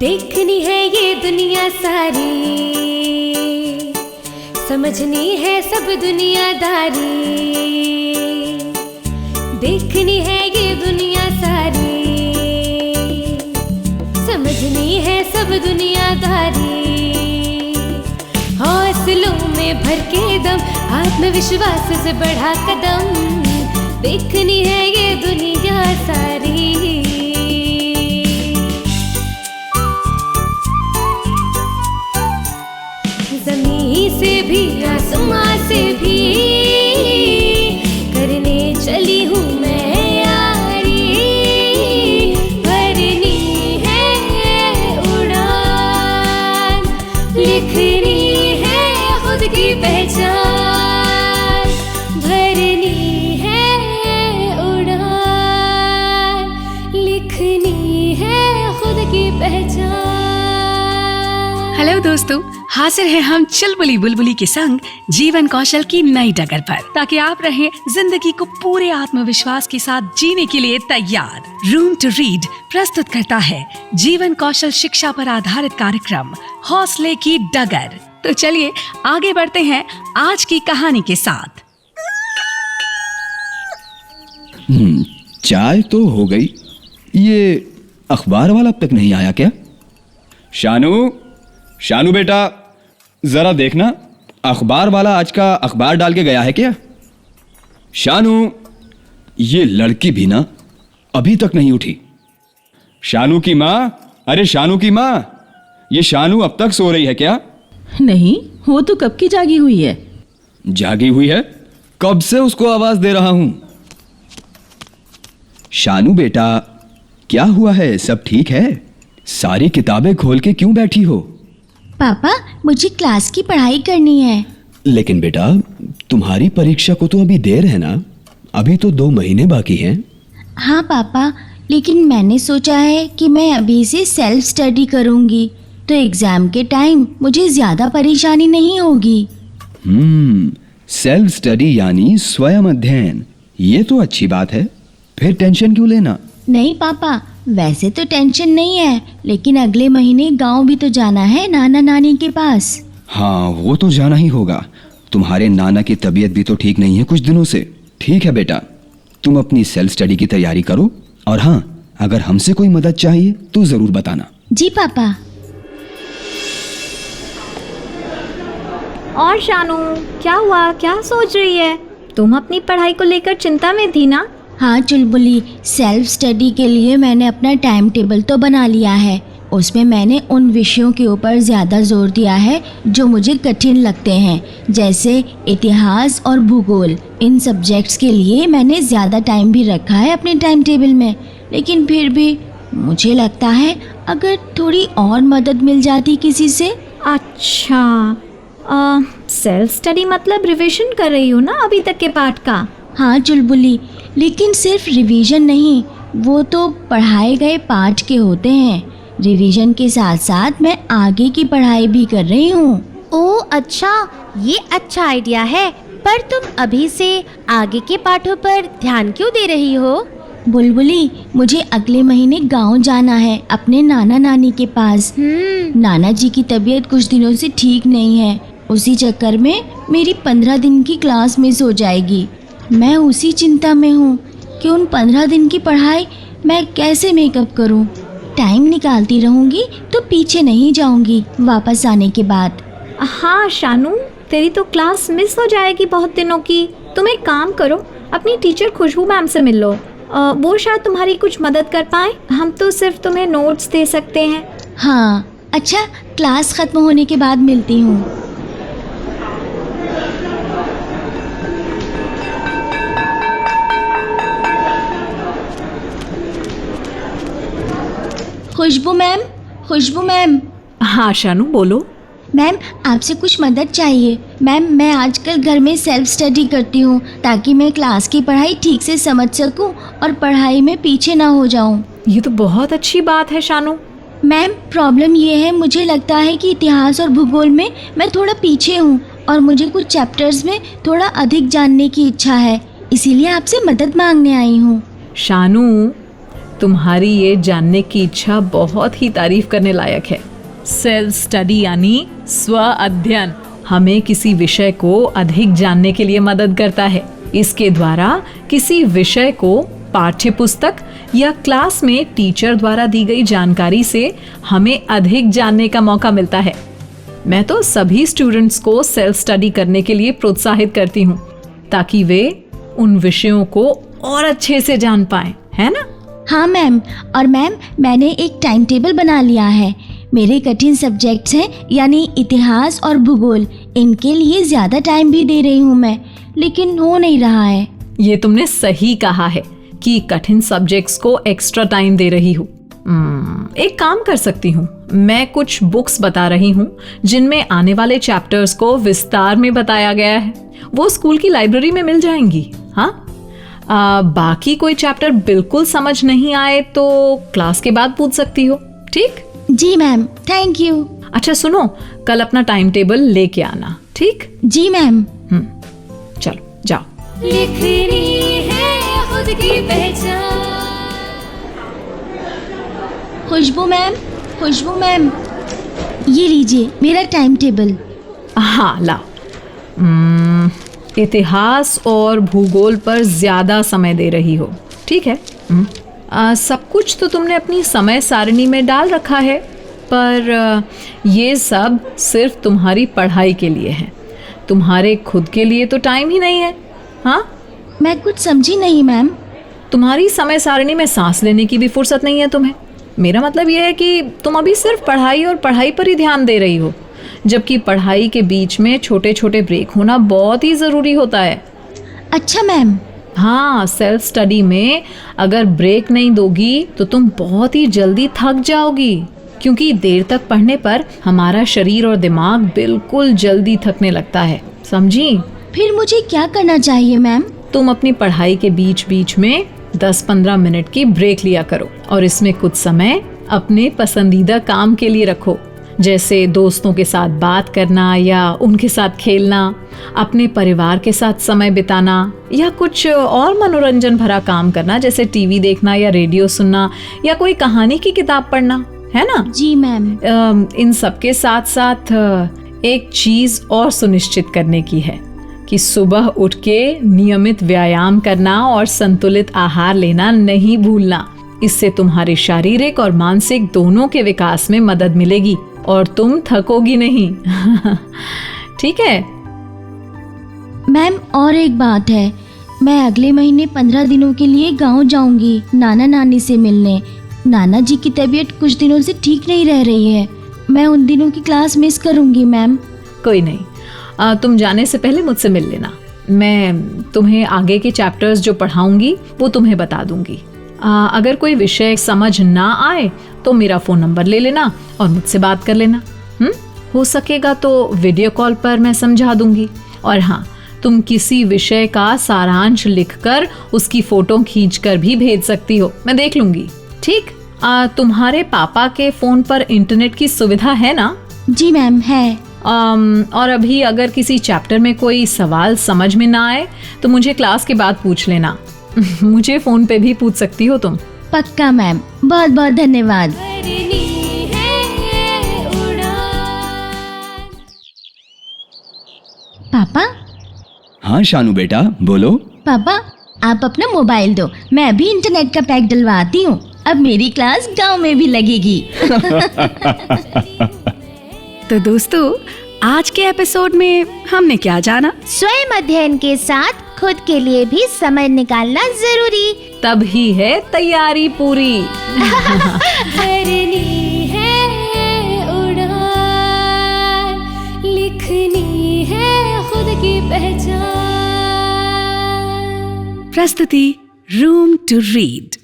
देखनी है ये दुनिया सारी, समझनी है सब दुनियादारी। देखनी है ये दुनिया सारी, समझनी है सब दुनियादारी। हौसलों में भर के दम, आत्मविश्वास से बढ़ा कदम। देखनी है ये दुनिया सारी। ज़मीन से भी आसमां से भी करने चली हूँ मैं यारी। भरनी है उड़ान, लिखनी है खुद की पहचान। भरनी है उड़ान, लिखनी है खुद की पहचान। हेलो दोस्तों, हाजिर हैं हम चुलबुली बुलबुली के संग जीवन कौशल की नई डगर पर, ताकि आप रहें जिंदगी को पूरे आत्मविश्वास के साथ जीने के लिए तैयार। रूम टू रीड प्रस्तुत करता है जीवन कौशल शिक्षा पर आधारित कार्यक्रम हौसले की डगर। तो चलिए आगे बढ़ते हैं आज की कहानी के साथ। चाय तो हो गई, ये अखबार वाला अब तक नहीं आया क्या? शानू बेटा, जरा देखना, अखबार वाला आज का अखबार डाल के गया है क्या? शानू, ये लड़की भी ना अभी तक नहीं उठी। शानू की माँ, अरे शानू की माँ, ये शानू अब तक सो रही है क्या? नहीं, वो तो कब की जागी हुई है। जागी हुई है? कब से उसको आवाज दे रहा हूं। शानू बेटा, क्या हुआ है? सब ठीक है? सारी किताबें खोल के क्यों बैठी हो? पापा, मुझे क्लास की पढ़ाई करनी है। लेकिन बेटा, तुम्हारी परीक्षा को तो अभी देर है ना, अभी तो 2 महीने बाकी हैं। हाँ पापा, लेकिन मैंने सोचा है कि मैं अभी से सेल्फ स्टडी करूँगी, तो एग्जाम के टाइम मुझे ज़्यादा परेशानी नहीं होगी। सेल्फ स्टडी यानी स्वयं अध्ययन, ये तो अच्छी बात है। फिर टेंशन क्यों लेना? नहीं पापा, वैसे तो टेंशन नहीं है, लेकिन अगले महीने गांव भी तो जाना है नाना नानी के पास। हाँ, वो तो जाना ही होगा। तुम्हारे नाना की तबीयत भी तो ठीक नहीं है कुछ दिनों से। ठीक है बेटा, तुम अपनी सेल्फ स्टडी की तैयारी करो, और हाँ, अगर हमसे कोई मदद चाहिए तो जरूर बताना। जी पापा। और शानू, क्या हुआ? क्या सोच रही है? तुम अपनी पढ़ाई को लेकर चिंता में थी ना? हाँ चुलबुली, सेल्फ स्टडी के लिए मैंने अपना टाइम टेबल तो बना लिया है। उसमें मैंने उन विषयों के ऊपर ज़्यादा जोर दिया है जो मुझे कठिन लगते हैं, जैसे इतिहास और भूगोल। इन सब्जेक्ट्स के लिए मैंने ज़्यादा टाइम भी रखा है अपने टाइम टेबल में। लेकिन फिर भी मुझे लगता है अगर थोड़ी और मदद मिल जाती किसी से। अच्छा, सेल्फ स्टडी मतलब रिवीजन कर रही हो ना अभी तक के पाठ का? हाँ चुलबुली, लेकिन सिर्फ रिवीजन नहीं, वो तो पढ़ाए गए पाठ के होते हैं। रिवीजन के साथ साथ मैं आगे की पढ़ाई भी कर रही हूँ। ओह अच्छा, ये अच्छा आइडिया है। पर तुम अभी से आगे के पाठों पर ध्यान क्यों दे रही हो? बुलबुली, मुझे अगले महीने गांव जाना है अपने नाना नानी के पास। नाना जी की तबीयत कुछ दिनों से ठीक नहीं है। उसी चक्कर में मेरी 15 दिन की क्लास मिस हो जाएगी। मैं उसी चिंता में हूँ कि उन 15 दिन की पढ़ाई मैं कैसे मेकअप करूँ। टाइम निकालती रहूँगी तो पीछे नहीं जाऊँगी वापस आने के बाद। हाँ शानू, तेरी तो क्लास मिस हो जाएगी बहुत दिनों की। तुम एक काम करो, अपनी टीचर खुशबू मैम से मिल लो। वो शायद तुम्हारी कुछ मदद कर पाए। हम तो सिर्फ तुम्हें नोट्स दे सकते हैं। हाँ अच्छा, क्लास ख़त्म होने के बाद मिलती हूँ। खुशबू मैम। हाँ शानू, बोलो। मैम, आपसे कुछ मदद चाहिए। मैम, मैं आजकल घर में सेल्फ स्टडी करती हूँ ताकि मैं क्लास की पढ़ाई ठीक से समझ सकूँ और पढ़ाई में पीछे ना हो जाऊँ। ये तो बहुत अच्छी बात है शानू। मैम, प्रॉब्लम ये है, मुझे लगता है कि इतिहास और भूगोल में मैं थोड़ा पीछे हूँ और मुझे कुछ चैप्टर्स में थोड़ा अधिक जानने की इच्छा है, इसीलिए आपसे मदद मांगने आई हूँ। शानू, तुम्हारी ये जानने की इच्छा बहुत ही तारीफ करने लायक है। सेल्फ स्टडी यानी स्व अध्ययन हमें किसी विषय को अधिक जानने के लिए मदद करता है। इसके द्वारा किसी विषय को पाठ्य पुस्तक या क्लास में टीचर द्वारा दी गई जानकारी से हमें अधिक जानने का मौका मिलता है। मैं तो सभी स्टूडेंट्स को सेल्फ स्टडी करने के लिए प्रोत्साहित करती हूँ ताकि वे उन विषयों को और अच्छे से जान पाएं, है ना? हाँ मैम, और मैम मैंने एक टाइम टेबल बना लिया है। मेरे कठिन सब्जेक्ट्स हैं यानी इतिहास और भूगोल, इनके लिए ज़्यादा टाइम भी दे रही हूँ मैं, लेकिन हो नहीं रहा है। ये तुमने सही कहा है कि कठिन सब्जेक्ट्स को एक्स्ट्रा टाइम दे रही हूँ। एक काम कर सकती हूँ, मैं कुछ बुक्स बता रही हूँ जिनमें आने वाले चैप्टर्स को विस्तार में बताया गया है। वो स्कूल की लाइब्रेरी में मिल जाएंगी। हाँ, बाकी कोई चैप्टर बिल्कुल समझ नहीं आए तो क्लास के बाद पूछ सकती हो, ठीक? जी मैम, थैंक यू। अच्छा सुनो, कल अपना टाइम टेबल लेके आना, ठीक? जी मैम। चलो जाओ। लिखनी है खुद की पहचान। खुशबू मैम, ये लीजिए मेरा टाइम टेबल। हाँ लाओ। इतिहास और भूगोल पर ज़्यादा समय दे रही हो, ठीक है? सब कुछ तो तुमने अपनी समय सारणी में डाल रखा है, पर ये सब सिर्फ तुम्हारी पढ़ाई के लिए है। तुम्हारे खुद के लिए तो टाइम ही नहीं है। हाँ, मैं कुछ समझी नहीं मैम। तुम्हारी समय सारणी में सांस लेने की भी फुर्सत नहीं है तुम्हें। मेरा मतलब यह है कि तुम अभी सिर्फ पढ़ाई और पढ़ाई पर ही ध्यान दे रही हो, जबकि पढ़ाई के बीच में छोटे छोटे ब्रेक होना बहुत ही ज़रूरी होता है। अच्छा मैम। हाँ, सेल्फ स्टडी में अगर ब्रेक नहीं दोगी तो तुम बहुत ही जल्दी थक जाओगी, क्योंकि देर तक पढ़ने पर हमारा शरीर और दिमाग बिल्कुल जल्दी थकने लगता है, समझी? फिर मुझे क्या करना चाहिए मैम? तुम अपनी पढ़ाई के बीच बीच में 10-15 मिनट की ब्रेक लिया करो और इसमें कुछ समय अपने पसंदीदा काम के लिए रखो, जैसे दोस्तों के साथ बात करना या उनके साथ खेलना, अपने परिवार के साथ समय बिताना या कुछ और मनोरंजन भरा काम करना, जैसे टीवी देखना या रेडियो सुनना या कोई कहानी की किताब पढ़ना, है ना? जी मैम। इन सब के साथ साथ एक चीज और सुनिश्चित करने की है कि सुबह उठ के नियमित व्यायाम करना और संतुलित आहार लेना नहीं भूलना। इससे तुम्हारे शारीरिक और मानसिक दोनों के विकास में मदद मिलेगी और तुम थकोगी नहीं। ठीक है मैम, और एक बात है, मैं अगले महीने 15 दिनों के लिए गांव जाऊंगी नाना नानी से मिलने। नाना जी की तबीयत कुछ दिनों से ठीक नहीं रह रही है। मैं उन दिनों की क्लास मिस करूंगी मैम। कोई नहीं, तुम जाने से पहले मुझसे मिल लेना। मैं तुम्हें आगे के चैप्टर्स जो पढ़ाऊंगी वो तुम्हें बता दूंगी। अगर कोई विषय समझ ना आए तो मेरा फ़ोन नंबर ले लेना और मुझसे बात कर लेना। हो सकेगा तो वीडियो कॉल पर मैं समझा दूंगी। और हाँ, तुम किसी विषय का सारांश लिखकर उसकी फ़ोटो खींचकर भी भेज सकती हो, मैं देख लूंगी। ठीक? तुम्हारे पापा के फ़ोन पर इंटरनेट की सुविधा है ना? जी मैम, है। और अभी अगर किसी चैप्टर में कोई सवाल समझ में ना आए तो मुझे क्लास के बाद पूछ लेना। मुझे फ़ोन पे भी पूछ सकती हो तुम। पक्का मैम, बहुत बहुत धन्यवाद। पापा। हाँ शानू बेटा, बोलो। पापा, आप अपना मोबाइल दो, मैं अभी इंटरनेट का पैक डलवाती हूँ। अब मेरी क्लास गांव में भी लगेगी। तो दोस्तों, आज के एपिसोड में हमने क्या जाना? स्वयं अध्ययन के साथ खुद के लिए भी समय निकालना जरूरी, तब ही है तैयारी पूरी। भरनी है उड़ान, लिखनी है खुद की पहचान। प्रस्तुति रूम टू रीड।